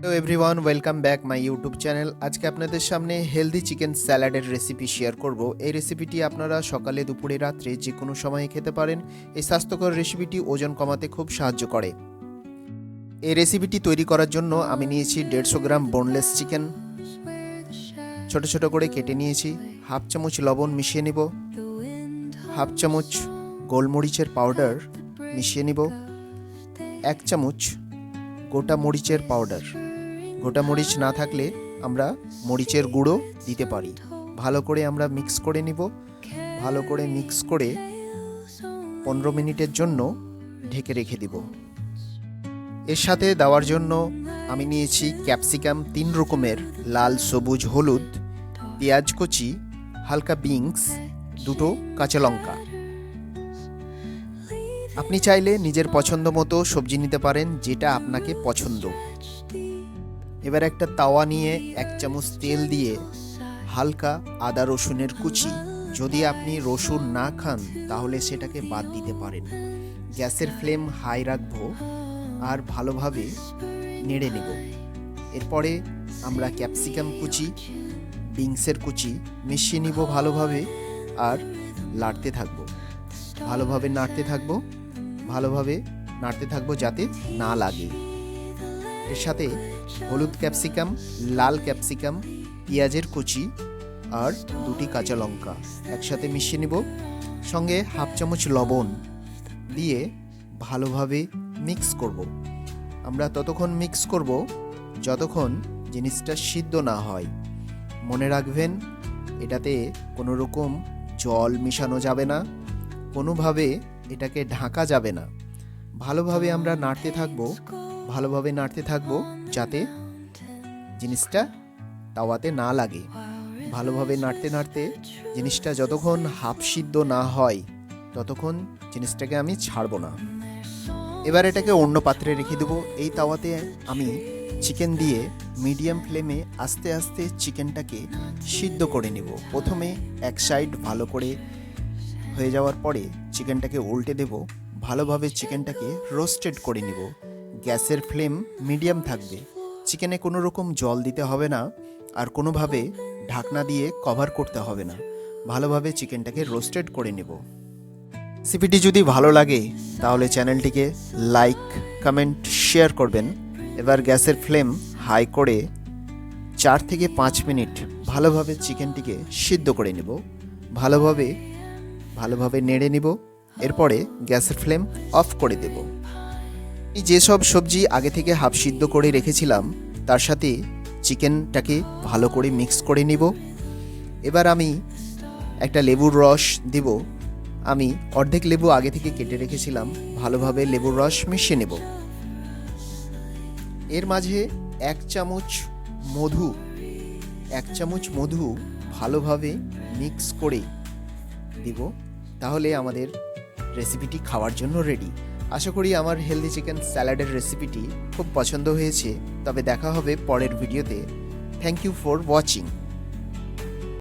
Hello everyone, welcome back my YouTube channel. আজকে আপনাদের সামনে হেলদি চিকেন স্যালাডের রেসিপি শেয়ার করব। এই রেসিপিটি আপনারা সকালে, দুপুরে, রাত্রে যে কোনো সময়ে খেতে পারেন। এই স্বাস্থ্যকর রেসিপিটি ওজন কমাতে খুব সাহায্য করে। এই রেসিপিটি তৈরি করার জন্য আমি নিয়েছি 150 গ্রাম বোনলেস চিকেন, ছোট ছোট করে কেটে নিয়েছি। হাফ চামচ লবণ মিশিয়ে নিব, হাফ চামচ গোলমরিচের পাউডার মিশিয়ে নিব, 1 চামচ গোটা মরিচের পাউডার। গোটা মরিচ না থাকলে আমরা মরিচের গুঁড়ো দিতে পারি। ভালো করে আমরা মিক্স করে নিব। ভালো করে মিক্স করে 15 মিনিটের জন্য ঢেকে রেখে দিব। এর সাথে দেওয়ার জন্য আমি নিয়েছি ক্যাপসিকাম 3 রকমের, লাল, সবুজ, হলুদ, পেঁয়াজ কুচি, হালকা বিনস, 2টো কাঁচা লঙ্কা। আপনি চাইলে নিজের পছন্দ মতো সবজি নিতে পারেন, যেটা আপনাকে পছন্দ। এবার একটা তাওয়া নিয়ে 1 চামচ তেল দিয়ে হালকা আদা রসুনের কুচি, যদি আপনি রসুন না খান তাহলে সেটাকে বাদ দিতে পারেন। গ্যাসের ফ্লেম হাই রাখবো আর ভালোভাবে নেড়ে নেব। এরপরে আমরা ক্যাপসিকাম কুচি, বিনসের কুচি মিশিয়ে নিব ভালোভাবে আর নাড়তে থাকবো। ভালোভাবে নাড়তে থাকবো যাতে না লাগে। এর সাথে হলুদ ক্যাপসিকাম, লাল ক্যাপসিকাম, পেঁয়াজের কুচি আর 2টি কাঁচা লঙ্কা একসাথে মিশিয়ে নিব। সঙ্গে হাফ চামচ লবণ দিয়ে ভালোভাবে মিক্স করব। আমরা ততক্ষণ মিক্স করব যতক্ষণ জিনিসটা সিদ্ধ না হয়। মনে রাখবেন, এটাতে কোনো রকম জল মেশানো যাবে না, কোনোভাবে এটাকে ঢাকা যাবে না। ভালোভাবে আমরা নাড়তে থাকবো যাতে জিনিসটা তাওয়াতে না লাগে। ভালোভাবে নাড়তে জিনিসটা যতক্ষণ হাফ সিদ্ধ না হয় ততক্ষণ জিনিসটাকে আমি ছাড়বো না। এবার এটাকে অন্য পাত্রে রেখে দেবো। এই তাওয়াতে আমি চিকেন দিয়ে মিডিয়াম ফ্লেমে আস্তে আস্তে চিকেনটাকে সিদ্ধ করে নেব। প্রথমে এক সাইড ভালো করে হয়ে যাওয়ার পরে চিকেনটাকে উল্টে দেব। ভালোভাবে চিকেনটাকে রোস্টেড করে নিব। গ্যাসের ফ্লেম মিডিয়াম থাকবে। চিকেনে কোনো রকম জল দিতে হবে না আর কোনোভাবে ঢাকনা দিয়ে কভার করতে হবে না। ভালোভাবে চিকেনটাকে রোস্টেড করে নেব। রেসিপিটি যদি ভালো লাগে তাহলে চ্যানেলটিকে লাইক, কমেন্ট, শেয়ার করবেন। এবার গ্যাসের ফ্লেম হাই করে 4 থেকে 5 মিনিট ভালোভাবে চিকেনটিকে সিদ্ধ করে নেব। ভালোভাবে নেড়ে নিব। এরপরে গ্যাসের ফ্লেম অফ করে দেব। যেসব সবজি আগে থেকে হাফ সিদ্ধ করে রেখেছিলাম তার সাথে চিকেনটাকে ভালো করে মিক্স করে নিব। এবার আমি একটা লেবুর রস দেব। আমি অর্ধেক লেবু আগে থেকে কেটে রেখেছিলাম। ভালোভাবে লেবুর রস মিশিয়ে নেব। এর মাঝে 1 চামচ মধু ভালোভাবে মিক্স করে দিব। তাহলে আমাদের রেসিপিটি খাওয়ার জন্য রেডি। আশা করি আমার হেলদি চিকেন স্যালাডের রেসিপিটি খুব পছন্দ হয়েছে। তবে দেখা হবে পরের ভিডিওতে। Thank you for watching.